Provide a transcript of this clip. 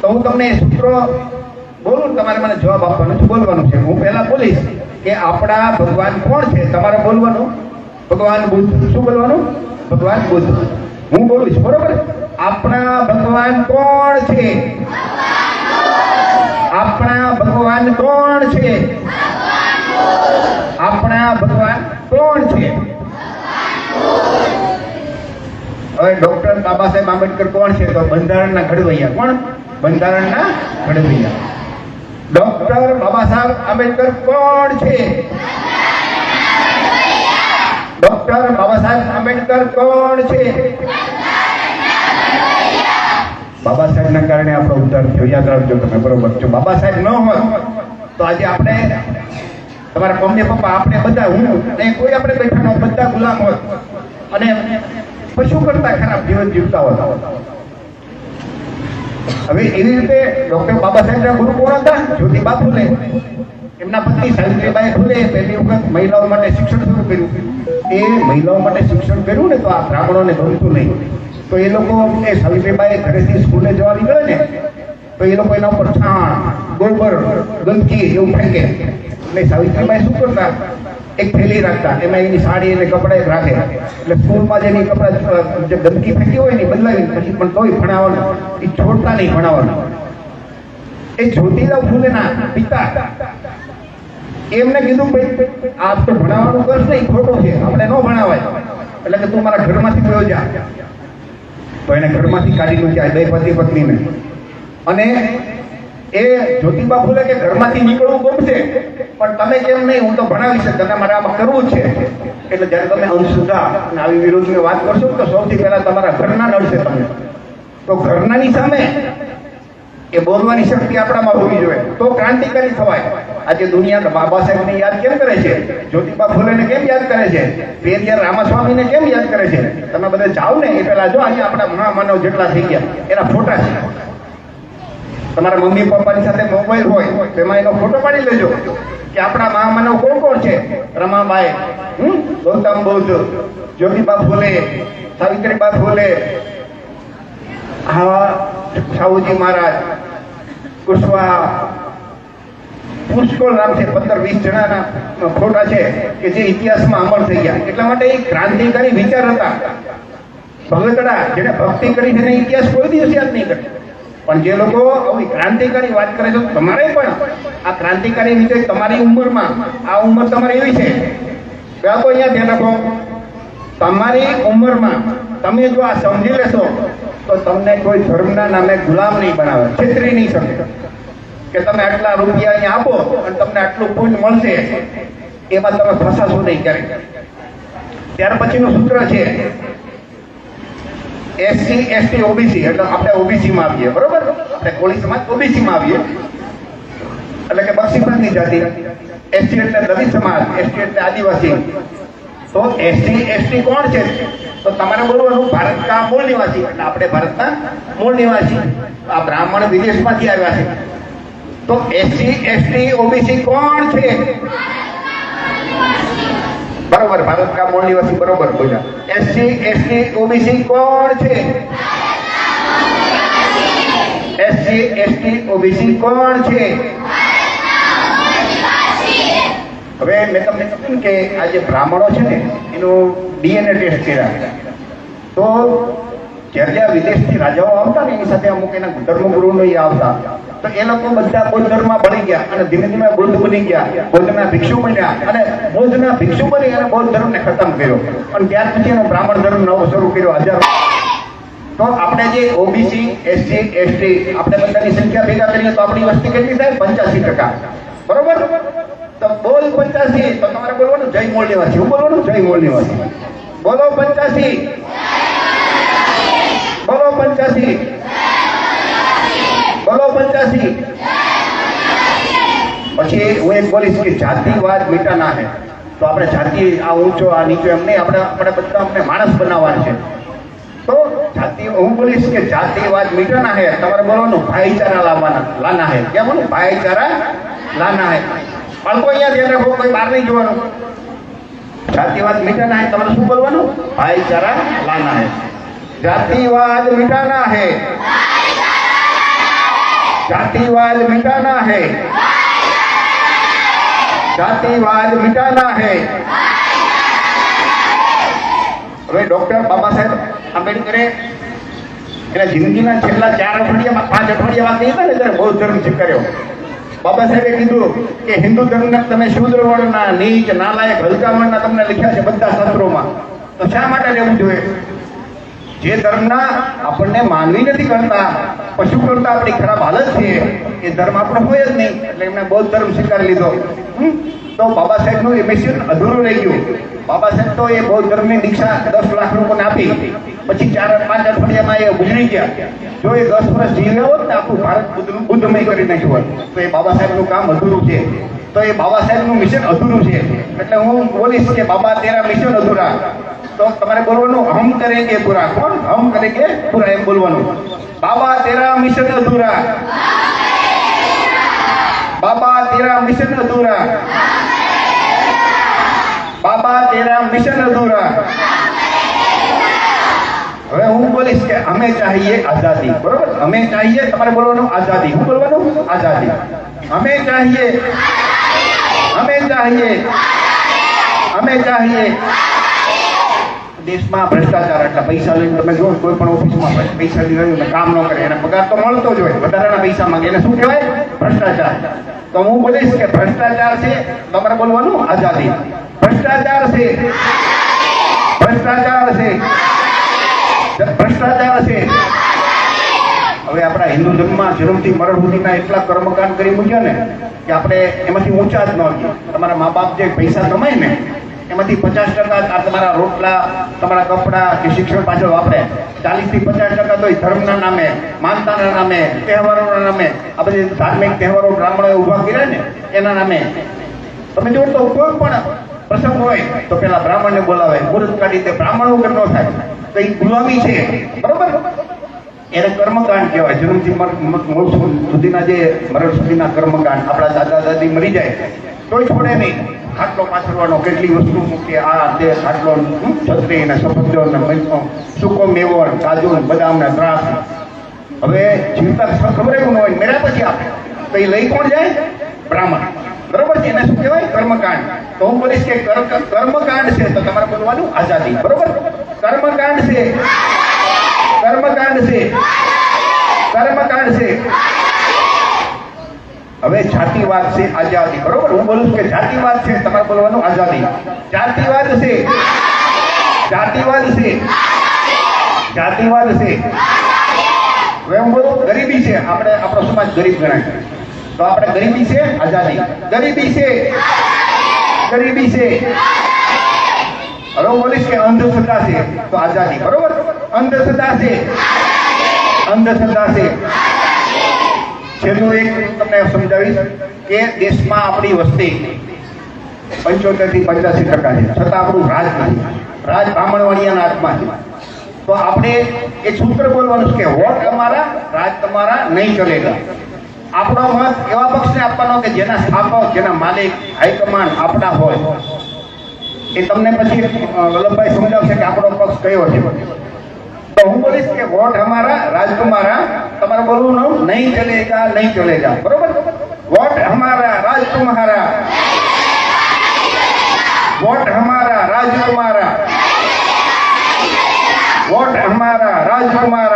તો હું તમને સૂત્રો બોલું, તમારે મને જવાબ આપવાનો છે, બોલવાનું છે. હું પહેલા બોલીશ કે આપણા ભગવાન કોણ છે, તમારે બોલવાનું ભગવાન બુદ્ધ. શું બોલવાનું? ભગવાન બુદ્ધ. હું બોલું છું, બરોબર? આપણા ભગવાન કોણ છે? આપણા ભગવાન કોણ છે? આપણા ભગવાન કોણ છે? હવે ડોક્ટર બાબા સાહેબ આંબેડકર કોણ છે? તો બંધારણના ઘડવૈયા. કોણ? બંધારણના ઘડવૈયા. ડોક્ટર બાબા સાહેબ આંબેડકર કોણ છે? ડોક્ટર બાબા સાહેબ આંબેડકર કોણ છે? બાબા સાહેબના કારણે આપણો ઉદ્ધાર થયો. યાદ રાખજો તમે, બરોબર? જો બાબા સાહેબ ન હોત તો આજે આપણે, તમારા મમ્મી પપ્પા, આપણે બધા, હું ને કોઈ આપણે બેઠા ન, બધા ગુલામ હોત અને પશુ કરતા ખરાબ જીવન જીવતા હોતા. હવે એવી રીતે ડોક્ટર બાબા સાહેબના ગુરુ કોણ હતા? જ્યોતિબા ફૂલે. એમના પત્ની સાવિત્રીબાઈ ફૂલે પહેલી વખત મહિલાઓ માટે શિક્ષણ શરૂ કર્યું. એ મહિલાઓ માટે શિક્ષણ કર્યું ને તો આ બ્રાહ્મણોને ગમતું નહીં. તો એ લોકો, એ સાવિત્રીબાઈ ઘરેથી સ્કૂલે જવા નીકળે ને તો એ લોકો એના ઉપર છાણ, ગોબર, ગંદકી એવું ફેંકે. એટલે સાવિત્રીબાઈ શું કરતા? એક થેલી રાખતા, એમાં એની સાડી અને કપડા એક રાખે. એટલે સ્કૂલમાં જેની કપડા જે ગંદકી ફેંકી હોય ને બદલાવી પછી પણ તોય ભણાવવાનું, એ છોડતા નહીં ભણાવવાનું. એ જ્યોતિબા ફૂલેના પિતા એમને કીધું, ભાઈ આપ તો ભણાવવાનું કરશે, એ ખોટું છે, આપણે ન ભણાવાય. એટલે કે તું મારા ઘરમાંથી ગયો જા. તો એને ઘરમાંથી કાઢી મૂક્યા, બે પતિ પત્નીને. અને એ જ્યોતિબા ફૂલે કે ઘરમાંથી નીકળવું ગમશે પણ તમે કેમ નહીં, હું તો ભણાવીશ, તને મારે આમાં કરવું છે. એટલે જ્યારે તમે અંધશ્રદ્ધા અને આવી વિરોધની વાત કરશો તો સૌથી પહેલા તમારા ઘરના નડશે તમને. તો ઘરનાની સામે એ બોલવાની શક્તિ આપણામાં હોવી જોઈએ, તો ક્રાંતિકારી થવાય. આજે દુનિયા બાબા સાહેબને યાદ કેમ કરે છે? જ્યોતિબા ફૂલેને કેમ યાદ કરે છે? પેરિયાર રામાસ્વામીને કેમ યાદ કરે છે? તમે બધા જાઓ ને એ પહેલા જો, અહીંયા આપણા મહામાનવ જેટલા થઈ ગયા એના ફોટા છે. તમારા મમ્મી પપ્પાની સાથે મોબાઈલ હોય તેમાં એનો ફોટો પાડી લેજો કે આપણા મહામાનવ કોણ કોણ છે. રમાબાઈ, ગૌતમ બુદ્ધ, જ્યોતિબા ફૂલે, સાવિત્રીબા ફૂલે, હા સાહુજી મહારાજ, કુશવા, પુષ્કળ નામ છે. 15-20 જણાના ફોટા છે કે જે ઇતિહાસમાં અમર થઈ ગયા. એટલા માટે એ ક્રાંતિકારી વિચાર હતા. ભગતડા જેને ભક્તિ કરી છે ઇતિહાસ કોઈ દિવસ યાદ નહીં કરે. પણ જે લોકો આવી ક્રાંતિકારી વાત કરે છે, તમારે પણ આ ક્રાંતિકારી વિષય તમારી ઉંમરમાં, આ ઉંમર તમારી એવી છે કે આ તો અહીંયા ધ્યાન રાખો, તમારી ઉંમરમાં તમે જો આ સમજી લેશો તો તમને કોઈ ધર્મના નામે ગુલામ નહીં બનાવે, છેતરી નહીં શકે કે તમે આટલા રૂપિયા અહીંયા આપો અને તમને આટલું પુણ્ય મળશે, એમાં તમે ફસાશો નહીં ક્યારેય. ત્યાર પછીનું સૂત્ર છે એસસી, એસટી, ઓબીસી. એટલે આપણે ઓબીસીમાં આવીએ, બરોબર? આપણે કોળી સમાજ ઓબીસીમાં આવીએ, એટલે કે બક્ષીપંથની જાતિ. એસટી એટલે દલિત સમાજ, એસટી એટલે આદિવાસી. તો એસટી, એસટી કોણ છે? તો તમારે બોલવાનું ભારત કા મૂળ નિવાસી. એટલે આપણે ભારતના મૂળ નિવાસી. આ બ્રાહ્મણ વિદેશમાંથી આવ્યા છે. તો એસસી, એસટી, ઓબીસી કોણ છે? બરોબર, ભારત કા મૂળ નિવાસી, બરોબર બોલ્યા. એસસી, એસટી, ઓબીસી કોણ છે? એસસી, એસટી, ઓબીસી કોણ છે? હવે મેં તમને કહ્યું કે આ જે બ્રાહ્મણો છે ને એનું ડીએનએ ટેસ્ટ કર્યા. તો જ્યારે આ વિદેશથી રાજાઓ આવતા ને એની સાથે અમુક એના ધર્મગુરુનો એ આવતા, તો એ લોકો બધા બૌદ્ધ ધર્મમાં ભળી ગયા અને ધીમે ધીમે બુદ્ધ બની ગયા, બૌદ્ધના ભિક્ષુ બન્યા અને બૌદ્ધના ભિક્ષુ બની અને બૌદ્ધ ધર્મને ખતમ કર્યો. અને ત્યાર પછી એનો બ્રાહ્મણ ધર્મ નવો શરૂ કર્યો, હજારો. તો આપણે જે ઓબીસી, એસસી, એસટી આપણે બધાની સંખ્યા ભેગા કરીએ તો આપણી વસ્તી કેટલી થાય? 85%. બરોબર? તો બોલ 85. તો તમારે બોલવાનું જય મૂળ નિવાસી. હું બોલવાનું જય મૂળ નિવાસી. બોલો 85. બોલો 85. બોલો 85. પછી હું એક બોલીશ કે જાતિવાદ મિટાના હે. તો આપણે જાતિ, આ ઊંચો આ નીચો એમ નહીં, આપણે બધા અમને માણસ બનાવવાના છે. તો જાતિ, હું બોલીશ કે જાતિવાદ મિટાના હે. તમારે બોલવાનું ભાઈચારા લાના હે. કેમ બોલું? ભાઈચારા લાના હે. બાળકો અહીંયા ધ્યાન રાખો, કોઈ બહાર નહીં જોવાનું. જાતિવાદ મિટાના હે, તમારે શું બોલવાનું? ભાઈચારા લાના હે. જાતિવાદ મિટાના હે. जातिवाद मिटाना है, जातिवाद मिटाना है। હવે ડોક્ટર બાબા સાહેબ આંબેડકરે એના જિંદગીના છેલ્લા 4 અઠવાડિયામાં 5 અઠવાડિયા વાત નહીં ને ત્યારે બૌદ્ધ ધર્મ સ્વીકાર્યો. બાબા સાહેબે કીધું કે હિન્દુ ધર્મના તમે શૂદ્ર વર્ણના, નીચ, નાલાયક, હલકા વર્ણના તમને લખ્યા છે બધા શાસ્ત્રોમાં, તો શા માટે લેવું જોઈએ? જે ધર્મના આપણને માનવી નથી કરતા, પશુ કરતા આપણી ખરાબ હાલત છે, એ ધર્મ આપણો હોય જ નહીં, એટલે એમણે બૌદ્ધ ધર્મ સ્વીકારી લીધો. તો બાબા સાહેબનું એ મિશન અધૂરું રહી ગયું. બાબા સાહેબ તો એ બૌદ્ધ ધર્મની દીક્ષા 10 લાખ લોકોને આપી, પછી 4-5 અઠવાડિયામાં એ ગુજરી ગયા. જો એ 10 વર્ષ જીવ્યા હોત ને આખું ભારત બુદ્ધમય કરી નાખ્યું હોત, તો એ બાબા સાહેબનું કામ અધૂરું છે. તો એ બાબા સાહેબનું મિશન અધૂરું છે. એટલે હું બોલીશ કે બાબા તેરા મિશન અધૂરા. તો તમારે બોલવાનું હમ કરેંગે પૂરા. કોણ? હમ કરેંગે પૂરા, એમ બોલવાનું. બાબા તેરા મિશન અધૂરા, બાબા તેરા મિશન અધૂરા, બાબા તેરા મિશન અધૂરા. હવે હું બોલીશ કે હમે ચાહીએ આઝાદી. બરોબર? હમે ચાહીએ, તમારે બોલવાનું આઝાદી. હું બોલવાનું આઝાદી. હમે ચાહીએ, હમે ચાહીએ, હમે ચાહીએ. દેશમાં ભ્રષ્ટાચાર, એટલે પૈસા લઈને તમે જો કોઈ પણ ઓફિસમાં પૈસા લઈને કામ ન કરે, એને પગાર તો મળતો જ હોય, વધારાના પૈસા માંગે, એને શું કહેવાય? ભ્રષ્ટાચાર. તો હું બોલીશ કે ભ્રષ્ટાચાર છે, તમારે બોલવાનું આઝાદી. ભ્રષ્ટાચાર છે, ભ્રષ્ટાચાર છે, ભ્રષ્ટાચાર છે. હવે આપણા હિન્દુ ધર્મમાં જન્મથી મરણ સુધીના એટલા કર્મકાંડ કરી મૂક્યા ને કે આપણે એમાંથી ઊંચા જ ન છીએ. તમારા મા બાપ જે પૈસા કમાય ને એમાંથી 50% આ તમારા રોટલા, તમારા કપડા કે શિક્ષણ પાછળ વાપરે. 40 થી 50% તો ધર્મના નામે, માનતાના નામે, તહેવારોના નામે, આ બધી ધાર્મિક તહેવારો બ્રાહ્મણોએ ઉભા કર્યા ને એના નામે. તમે જો તો કોઈ પણ પ્રસંગ હોય તો પેલા બ્રાહ્મણને બોલાવે, મુહૂર્ત કાઢી દે. બ્રાહ્મણ વગર ન થાય તો એ ગુલામી છે. બરોબર? એને કર્મકાંડ કહેવાય. જન્મથી મોત સુધીના જે મરણ સુધીના કર્મકાંડ. આપણા દાદા દાદી મરી જાય તોય છોડે નહીં. ખાટલો પાછળવાનો, કેટલી વસ્તુ મૂકે, આ તે ખાટલો, છત્રી ને સફરજન ને સૂકો મેવો, કાજુ, બદામ ને દ્રાક્ષ. હવે જીવતા ખબર એવું ન હોય, મેળા પછી આપે તો એ લઈ કોણ જાય? બ્રાહ્મણ. બરોબર છે? એને શું કહેવાય? કર્મકાંડ. તો હું બોલીશ કે કર્મકાંડ છે, તો તમારે બોલવાનું આઝાદી. બરોબર? કર્મકાંડ છે, કર્મકાંડ છે, કર્મકાંડ છે. હવે જાતિવાદ છે, આઝાદી. બરોબર? હું બોલું છું કે જાતિવાદ છે, તમારે બોલવાનું આઝાદી. જાતિવાદ છે, જાતિવાદ છે, જાતિવાદ છે. હવે હું બોલું ગરીબી છે. આપણે આપણો સમાજ ગરીબ ગણાય, તો આપણે ગરીબી છે, આઝાદી. ગરીબી છે, ગરીબી છે. હવે હું બોલીશ કે અંધશ્રદ્ધા છે, તો આઝાદી. બરોબર? અંધશ્રદ્ધા છે, અંધશ્રદ્ધા છે. છેલ્લું એક તમને સમજાવીશ કે દેશમાં આપણી વસ્તી 75 થી 85% છે, છતાં આપણું રાજ નથી. રાજ બ્રાહ્મણવાળિયાના હાથમાં છે. તો આપણે એક સૂત્ર બોલવાનું છે કે વોટ અમારા, રાજ તમારા, નહીં ચલેગા. આપણો મત એવા પક્ષને આપવાનો કે જેના સ્થાપક, જેના માલિક, હાઈકમાન્ડ આપણા હોય. એ તમને પછી વલ્લભભાઈ સમજાવશે કે આપણો પક્ષ કયો છે. તો હું બોલીશ કે વોટ હમારા, રાજ તમારા. તમારે બોલવું નહીં ચલેગા, નહીં ચલેગા. બરોબર? વોટ હમારા, રાજ તમારા. વોટ હમારા, રાજ તમારા. વોટ હમારા, રાજ તમારા.